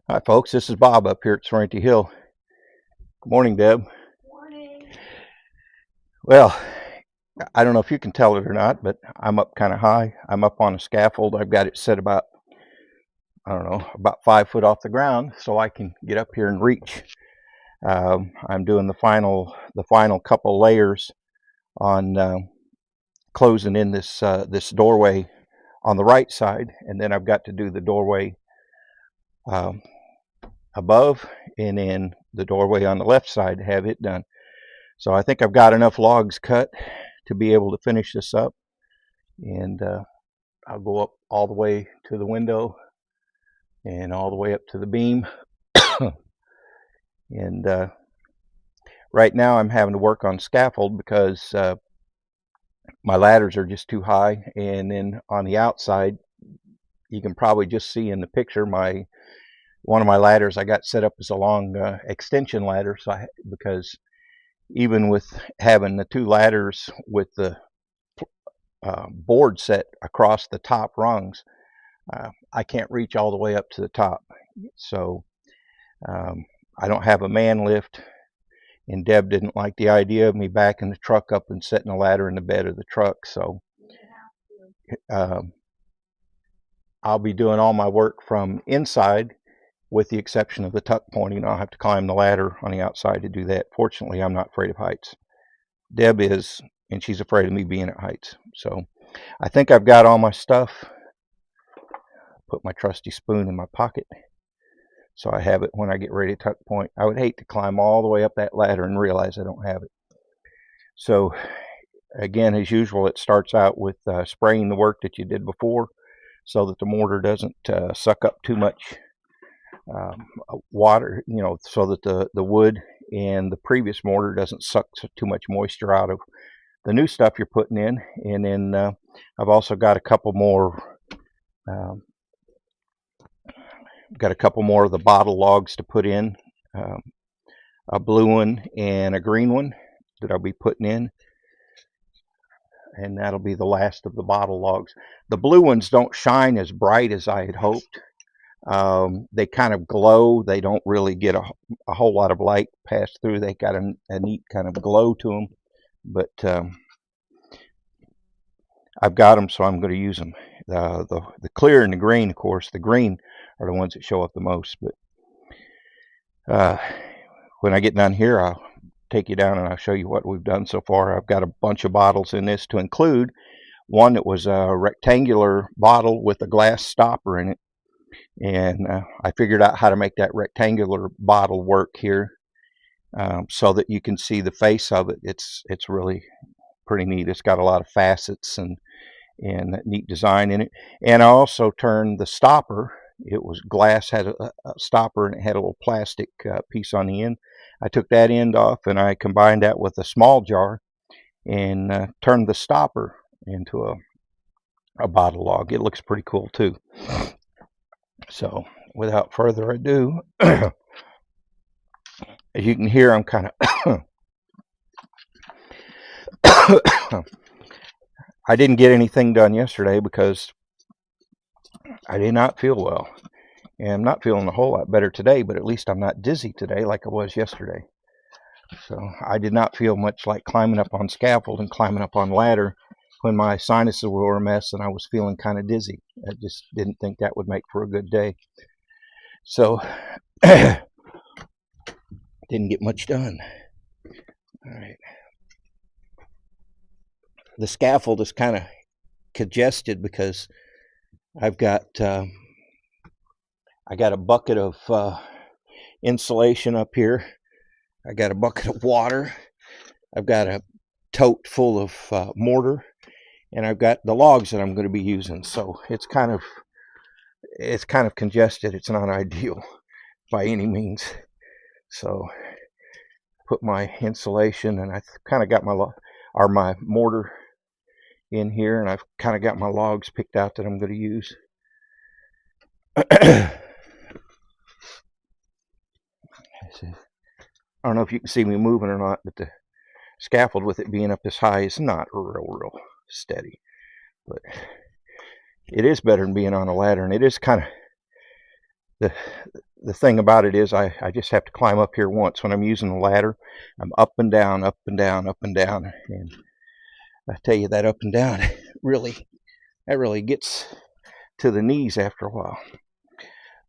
Hi, folks. This is Bob up here at Sorrento Hill. Good morning, Deb. Morning. Well, I don't know if you can tell it or not, but I'm up kind of high. I'm up on a scaffold. I've got it set about, I don't know, about 5 foot off the ground, so I can get up here and reach. I'm doing the final couple layers on closing in this doorway on the right side, and then I've got to do the doorway um, above, and then the doorway on the left side to have it done. So I think I've got enough logs cut to be able to finish this up, and I'll go up all the way to the window and all the way up to the beam. And right now I'm having to work on scaffold because my ladders are just too high, and then on the outside you can probably just see in the picture one of my ladders I got set up as a long extension ladder, because even with having the two ladders with the board set across the top rungs, I can't reach all the way up to the top. So I don't have a man lift, and Deb didn't like the idea of me backing the truck up and setting a ladder in the bed of the truck. So um, I'll be doing all my work from inside, with the exception of the tuck pointing. I'll have to climb the ladder on the outside to do that. Fortunately, I'm not afraid of heights. Deb is, and she's afraid of me being at heights. So I think I've got all my stuff. Put my trusty spoon in my pocket, so I have it when I get ready to tuck point. I would hate to climb all the way up that ladder and realize I don't have it. So again, as usual, it starts out with spraying the work that you did before, so that the mortar doesn't suck up too much water, so that the wood and the previous mortar doesn't suck too much moisture out of the new stuff you're putting in. And then I've also got a couple more um, of the bottle logs to put in, um, a blue one and a green one that I'll be putting in, and that'll be the last of the bottle logs. The blue ones don't shine as bright as I had hoped. They kind of glow. They don't really get a whole lot of light passed through. They got a neat kind of glow to them, but I've got them, so I'm going to use them. The clear and the green, of course, the green are the ones that show up the most. But uh, when I get done here, I'll take you down and I'll show you what we've done so far. I've got a bunch of bottles in this, to include one that was a rectangular bottle with a glass stopper in it. And I figured out how to make that rectangular bottle work here, so that you can see the face of it. It's really pretty neat. It's got a lot of facets and neat design in it. And I also turned the stopper. It was glass, had a stopper, and it had a little plastic piece on the end. I took that end off and I combined that with a small jar, and turned the stopper into a bottle log. It looks pretty cool too. So without further ado, as you can hear, I'm kind of I didn't get anything done yesterday because I did not feel well. And I'm not feeling a whole lot better today, but at least I'm not dizzy today like I was yesterday. So I did not feel much like climbing up on scaffold and climbing up on ladder when my sinuses were a mess and I was feeling kind of dizzy. I just didn't think that would make for a good day. So didn't get much done. All right. The scaffold is kind of congested because I've got I got a bucket of insulation up here. I got a bucket of water. I've got a tote full of mortar, and I've got the logs that I'm going to be using. So it's kind of congested. It's not ideal by any means. So put my insulation, and I kind of got my mortar in here, and I've kind of got my logs picked out that I'm going to use. I don't know if you can see me moving or not, but the scaffold, with it being up this high, is not real steady. But it is better than being on a ladder, and it is kind of The the thing about it is I just have to climb up here once. When I'm using the ladder, I'm up and down, up and down, up and down. And I tell you, that up and down really, that really gets to the knees after a while.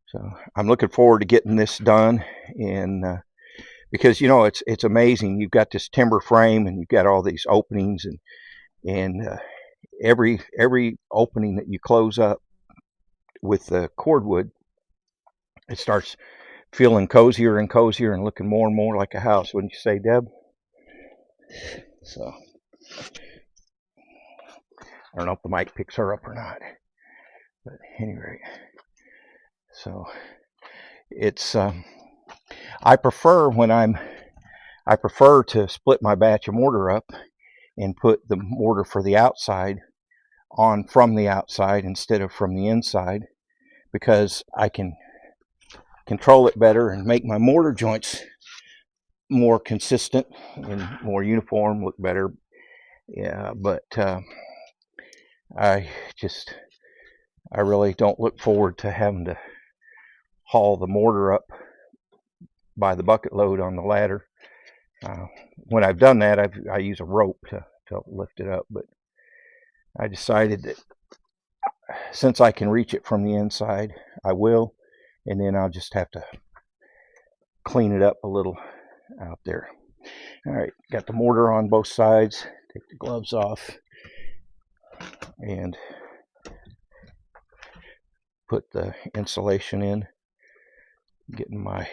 So I'm looking forward to getting this done. And because it's amazing. You've got this timber frame and you've got all these openings, and every opening that you close up with the cordwood, it starts feeling cozier and cozier and looking more and more like a house, wouldn't you say, Deb? So I don't know if the mic picks her up or not, but anyway, so it's I prefer to split my batch of mortar up and put the mortar for the outside on from the outside instead of from the inside, because I can control it better and make my mortar joints more consistent and more uniform, look better. Yeah, but I just I really don't look forward to having to haul the mortar up by the bucket load on the ladder. When I've done that, I use a rope to lift it up, but I decided that since I can reach it from the inside, I will, and then I'll just have to clean it up a little out there. All right, got the mortar on both sides. Take the gloves off and put the insulation in. Getting my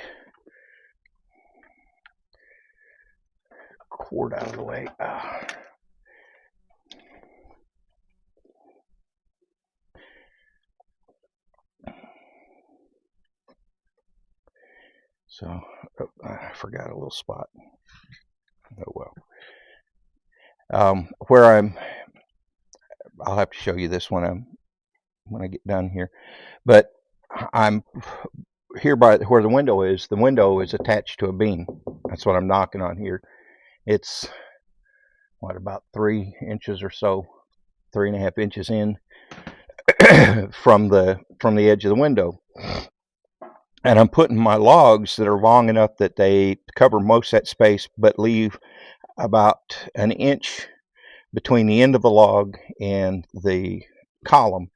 cord out of the way. So I forgot a little spot. Oh well. Where I'll have to show you this when I get done here. But I'm here by where the window is. The window is attached to a beam. That's what I'm knocking on here. It's about 3 inches or so, 3.5 inches in from the edge of the window. And I'm putting my logs that are long enough that they cover most of that space, but leave about an inch between the end of the log and the column.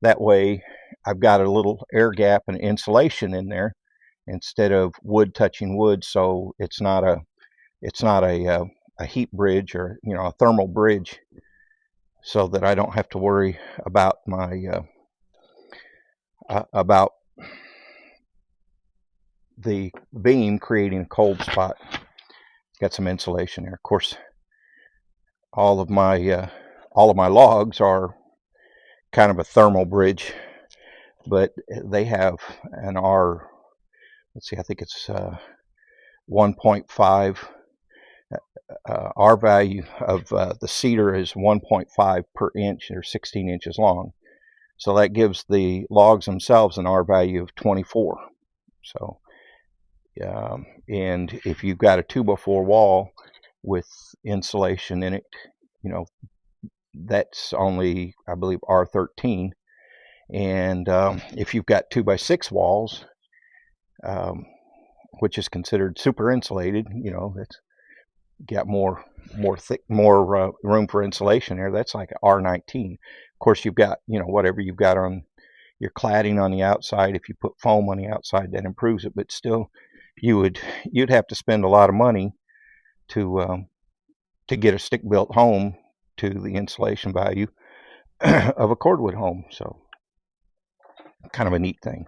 That way I've got a little air gap and insulation in there instead of wood touching wood, so it's not a heat bridge or a thermal bridge, so that I don't have to worry about my about the beam creating a cold spot. Got some insulation there. Of course, all of my logs are kind of a thermal bridge, but they have an R. Let's see, I think it's 1.5. R value of the cedar is 1.5 per inch, or 16 inches long. So that gives the logs themselves an R value of 24. So, and if you've got a 2x4 wall with insulation in it, that's only, I believe, R13. And if you've got 2x6 walls, which is considered super insulated, it's got more room for insulation there. That's like R19. Of course, you've got whatever you've got on your cladding on the outside. If you put foam on the outside, that improves it. But still, you'd have to spend a lot of money to get a stick-built home to the insulation value of a cordwood home. So, kind of a neat thing.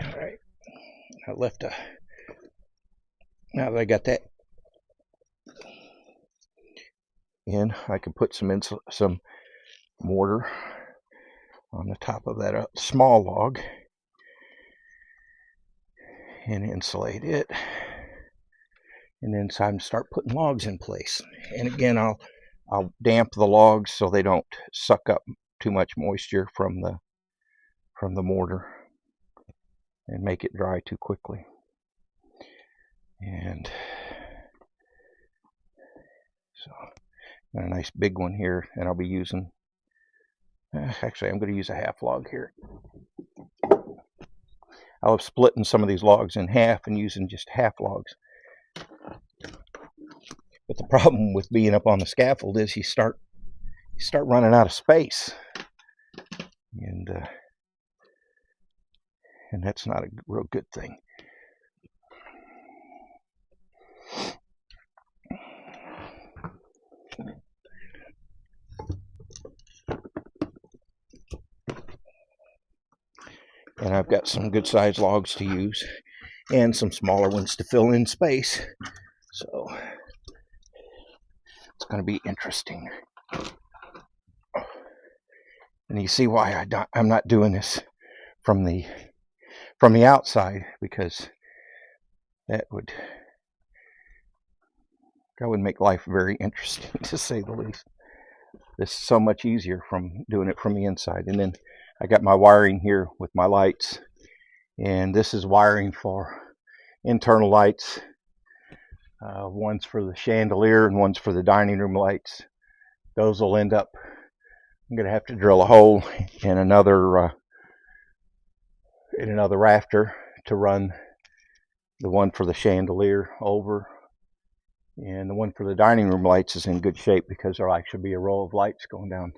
All right, now that I got that in, I can put some mortar on the top of that small log and insulate it, and then it's time to start putting logs in place. And again, I'll damp the logs so they don't suck up too much moisture from the mortar and make it dry too quickly. And so, got a nice big one here, and I'll be using, actually I'm going to use a half log here. I love splitting some of these logs in half and using just half logs. But the problem with being up on the scaffold is you start running out of space, and that's not a real good thing. And I've got some good sized logs to use and some smaller ones to fill in space. So it's going to be interesting. And you see why I'm not doing this from the outside, because that would make life very interesting, to say the least. This is so much easier from doing it from the inside. And then I got my wiring here with my lights, and this is wiring for internal lights. One's for the chandelier and one's for the dining room lights. Those will end up, I'm going to have to drill a hole in another rafter to run the one for the chandelier over, and the one for the dining room lights is in good shape because there'll actually be a row of lights going down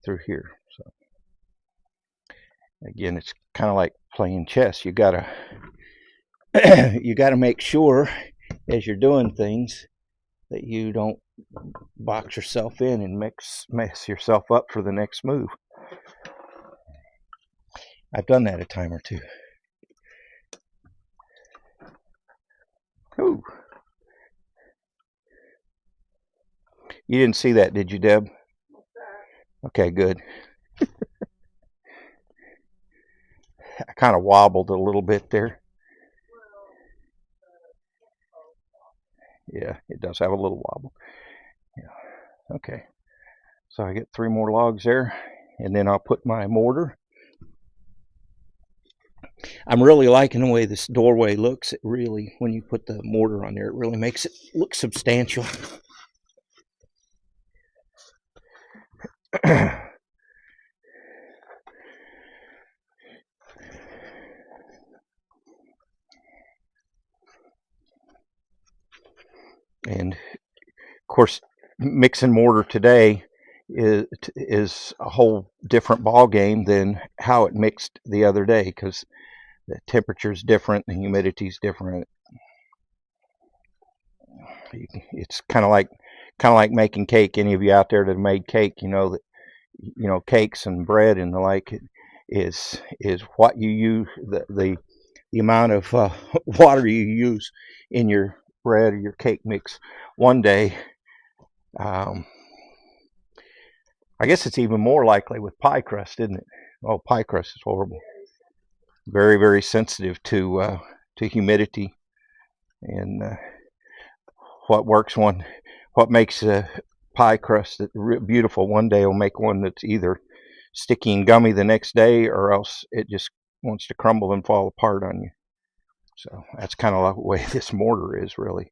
through here. So again, it's kind of like playing chess. You gotta make sure as you're doing things that you don't box yourself in and mess yourself up for the next move. I've done that a time or two. Ooh. You didn't see that, did you, Deb? Okay, good. I kind of wobbled a little bit there. Yeah, it does have a little wobble. Yeah. Okay. So I get 3 more logs there, and then I'll put my mortar. I'm really liking the way this doorway looks. It really, when you put the mortar on there, it really makes it look substantial. And of course, mixing mortar today is a whole different ball game than how it mixed the other day, because the temperature's different, the humidity's different. It's kind of like making cake. Any of you out there that have made cake, you know that cakes and bread and the like is what you use, the amount of water you use in your bread or your cake mix one day. I guess it's even more likely with pie crust, isn't it? Oh, pie crust is horrible. Very, very sensitive to humidity, and what makes a pie crust beautiful one day will make one that's either sticky and gummy the next day, or else it just wants to crumble and fall apart on you. So that's kind of like the way this mortar is, really.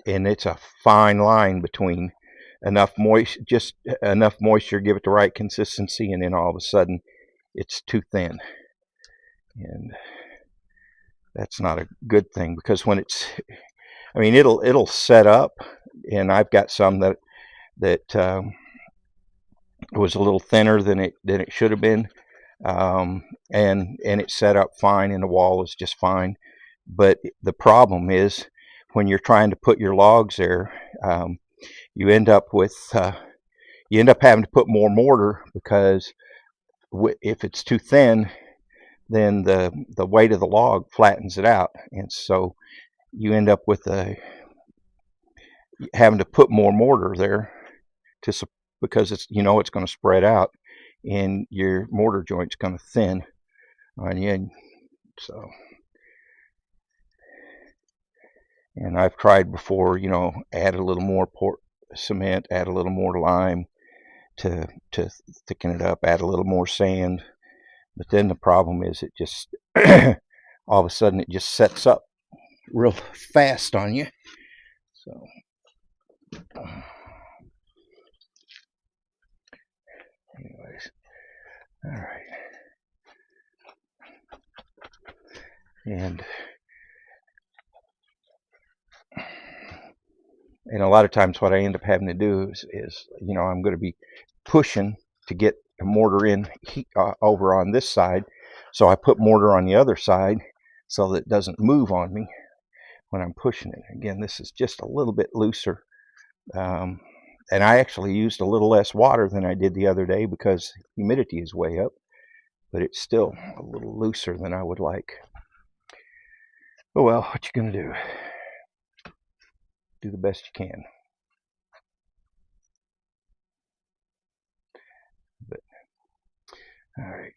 And it's a fine line between just enough moisture, give it the right consistency, and then all of a sudden it's too thin. And that's not a good thing, because when it'll set up, and I've got some that was a little thinner than it should have been, and it set up fine, and the wall is just fine. But the problem is, when you're trying to put your logs there, you end up having to put more mortar, because if it's too thin, then the weight of the log flattens it out, and so you end up with having to put more mortar there because it's going to spread out, and your mortar joint's going to thin on you. And so, and I've tried before, add a little more cement, add a little more lime to thicken it up, add a little more sand. But then the problem is, it just all of a sudden it just sets up real fast on you. So anyways, all right. And a lot of times what I end up having to do is I'm going to be pushing to get the mortar in over on this side. So I put mortar on the other side so that it doesn't move on me when I'm pushing it. Again, this is just a little bit looser. And I actually used a little less water than I did the other day because humidity is way up, but it's still a little looser than I would like. Oh well, what you gonna do? Do the best you can. But all right.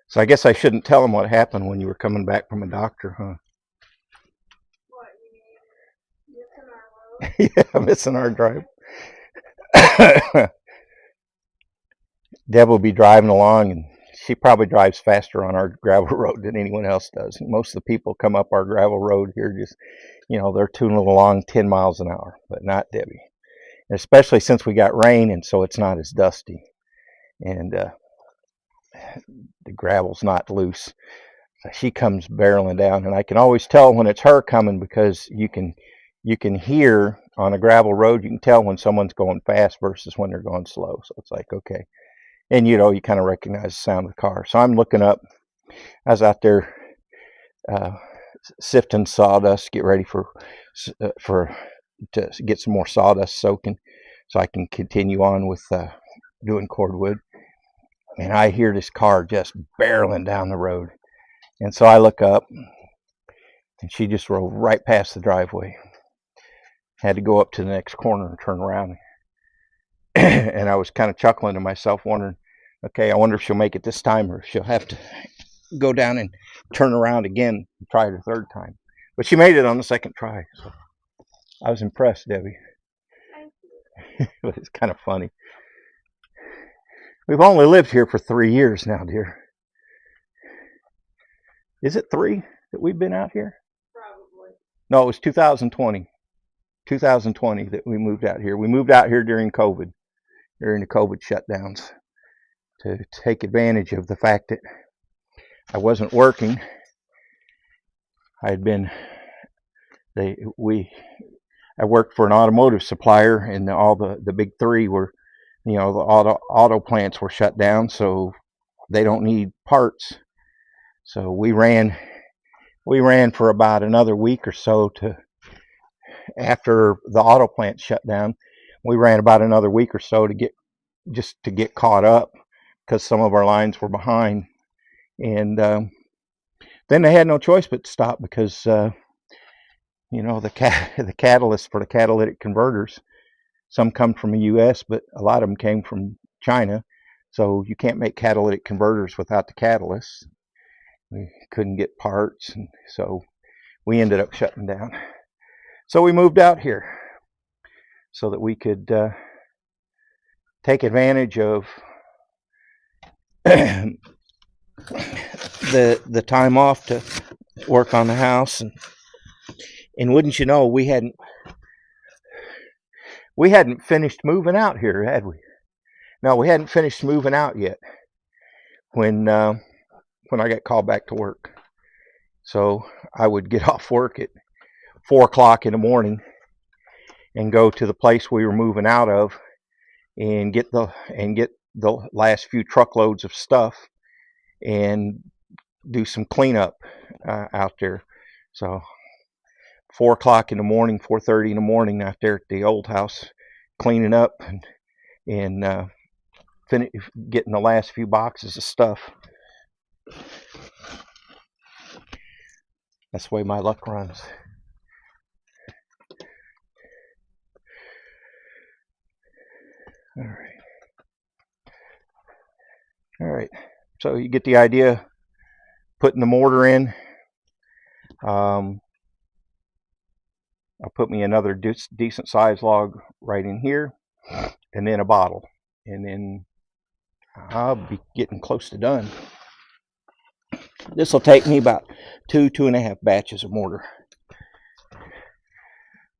So I guess I shouldn't tell them what happened when you were coming back from a doctor, huh? What, you mean missing our road? Yeah, missing our drive. Deb will be driving along, and she probably drives faster on our gravel road than anyone else does. Most of the people come up our gravel road here just, they're tooling along 10 miles an hour, but not Debbie. And especially since we got rain, and so it's not as dusty, and the gravel's not loose. So she comes barreling down, and I can always tell when it's her coming because you can hear on a gravel road. You can tell when someone's going fast versus when they're going slow. So it's like, okay. And you kind of recognize the sound of the car. So I'm looking up. I was out there uh, sifting sawdust, get ready for to get some more sawdust soaking, so I can continue on with doing cordwood. And I hear this car just barreling down the road, and so I look up, and she just rolled right past the driveway. Had to go up to the next corner and turn around. And I was kind of chuckling to myself, wondering, okay, I wonder if she'll make it this time, or if she'll have to go down and turn around again and try it a third time. But she made it on the second try. So I was impressed, Debbie. But it's kind of funny. We've only lived here for 3 years now, dear. Is it 3 that we've been out here? Probably. No, it was 2020. 2020 that we moved out here. We moved out here during COVID, during the COVID shutdowns, to take advantage of the fact that I wasn't working. I had been I worked for an automotive supplier, and all the big 3 were, the auto plants were shut down, so they don't need parts. So we ran for about another week or so after the auto plant shut down. We ran about another week or so to get caught up because some of our lines were behind, and then they had no choice but to stop because the catalyst for the catalytic converters, some come from the U.S., but a lot of them came from China. So you can't make catalytic converters without the catalyst. We couldn't get parts, and so we ended up shutting down. So we moved out here so that we could take advantage of the time off to work on the house. And wouldn't you know, we hadn't finished moving out here, had we? No, we hadn't finished moving out yet when I got called back to work. So I would get off work at 4 o'clock in the morning and go to the place we were moving out of and get the last few truckloads of stuff and do some cleanup out there. So 4 o'clock in the morning, 4:30 in the morning, out there at the old house, cleaning up and getting the last few boxes of stuff. That's the way my luck runs. All right. So you get the idea. Putting the mortar in. I'll put me another decent size log right in here, and then a bottle, and then I'll be getting close to done. This will take me about 2.5 batches of mortar,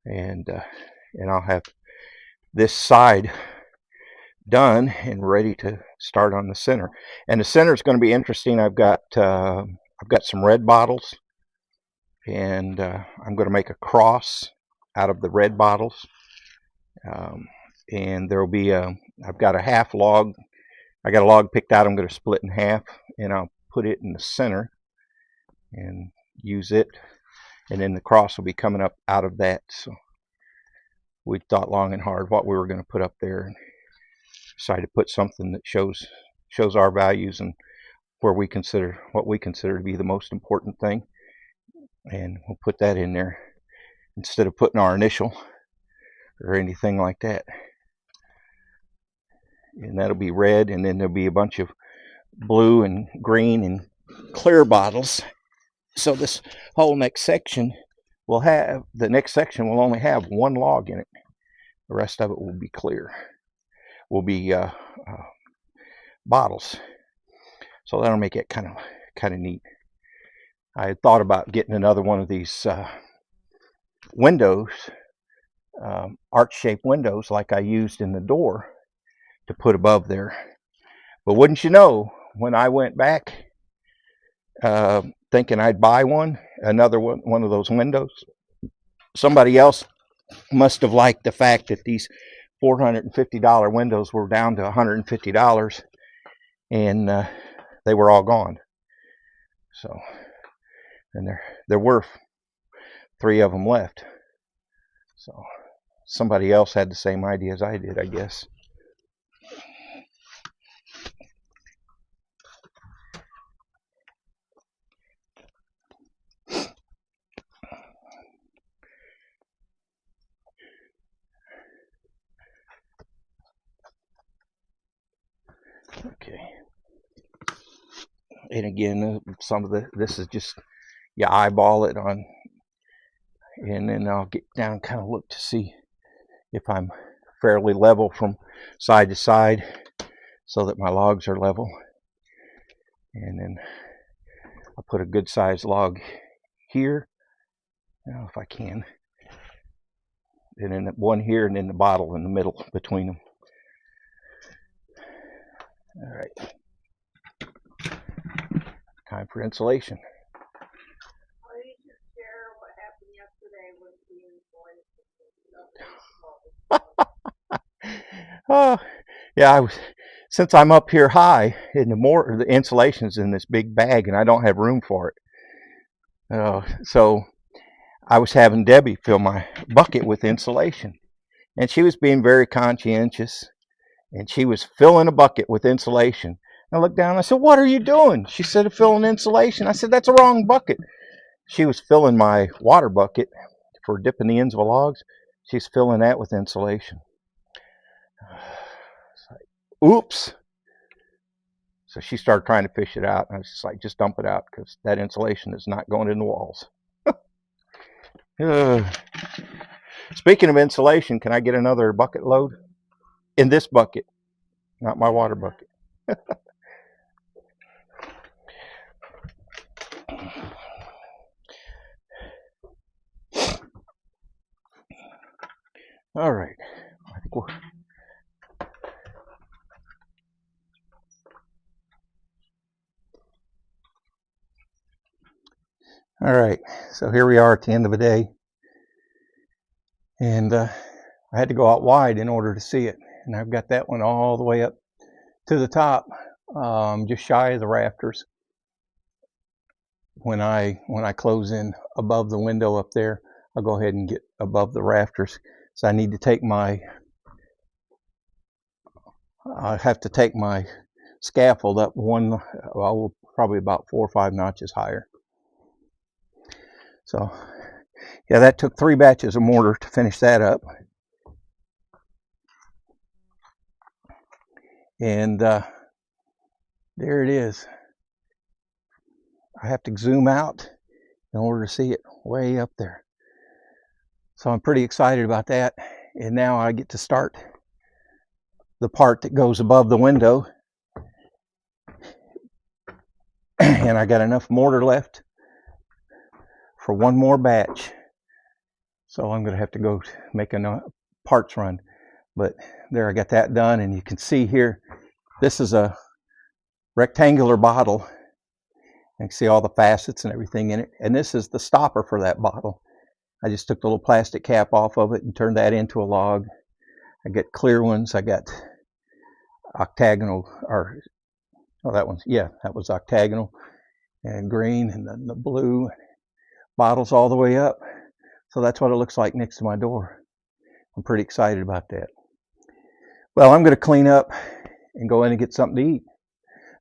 and I'll have this side done and ready to start on the center. And the center is going to be interesting. I've got some red bottles, and I'm going to make a cross out of the red bottles. And there will be I've got a half log. I got a log picked out. I'm going to split in half, and I'll put it in the center and use it. And then the cross will be coming up out of that. So we thought long and hard what we were going to put up there, and decided to put something that shows our values and what we consider to be the most important thing. And we'll put that in there instead of putting our initial or anything like that. And that'll be red, and then there'll be a bunch of blue and green and clear bottles. So this whole next section will only have one log in it. The rest of it will be clear. Will be bottles. So that'll make it kind of neat. I had thought about getting another one of these windows, arch-shaped windows like I used in the door, to put above there. But wouldn't you know, when I went back thinking I'd buy another one of those windows, somebody else must have liked the fact that these $450 windows were down to $150, and they were all gone. So, and there were 3 of them left. So somebody else had the same idea as I did, I guess. Okay. And again, some of this is just, you eyeball it on, and then I'll get down, kind of look to see if I'm fairly level from side to side, so that my logs are level. And then I'll put a good sized log here, now if I can, and then one here, and then the bottle in the middle between them. All right, time for insulation. Why did you share what happened yesterday with the insulation? Oh, yeah, since I'm up here high, in the insulation's in this big bag, and I don't have room for it. So I was having Debbie fill my bucket with insulation, and she was being very conscientious, and she was filling a bucket with insulation. I looked down and I said, "What are you doing?" She said, "Filling insulation." I said, "That's a wrong bucket." She was filling my water bucket for dipping the ends of the logs. She's filling that with insulation. Oops. So she started trying to fish it out, and I was just like, just dump it out, because that insulation is not going in the walls. Speaking of insulation, can I get another bucket load? In this bucket, not my water bucket. All right. I think all right. So here we are at the end of the day, and I had to go out wide in order to see it, and I've got that one all the way up to the top, just shy of the rafters. When I close in above the window up there, I'll go ahead and get above the rafters. So I need to take I have to take my scaffold up probably about 4 or 5 notches higher. So yeah, that took 3 batches of mortar to finish that up. And there it is. I have to zoom out in order to see it way up there. So I'm pretty excited about that. And now I get to start the part that goes above the window. And I got enough mortar left for one more batch. So I'm going to have to go make a parts run. But there, I got that done. And you can see here, this is a rectangular bottle. You can see all the facets and everything in it. And this is the stopper for that bottle. I just took the little plastic cap off of it and turned that into a log. I got clear ones. I got octagonal, or oh, that one's, yeah, that was octagonal, and green, and then the blue bottles all the way up. So that's what it looks like next to my door. I'm pretty excited about that. Well, I'm going to clean up and go in and get something to eat.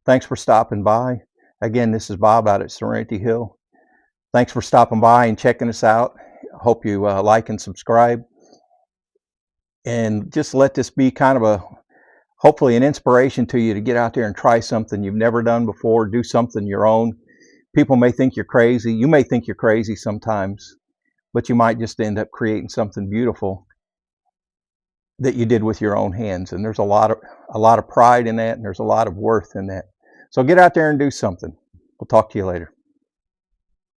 Thanks for stopping by. Again, this is Bob out at Serenity Hill. Thanks for stopping by and checking us out. Hope you like and subscribe. And just let this be kind of hopefully an inspiration to you to get out there and try something you've never done before. Do something your own. People may think you're crazy. You may think you're crazy sometimes, but you might just end up creating something beautiful that you did with your own hands. And there's a lot of pride in that, and there's a lot of worth in that. So get out there and do something. We'll talk to you later.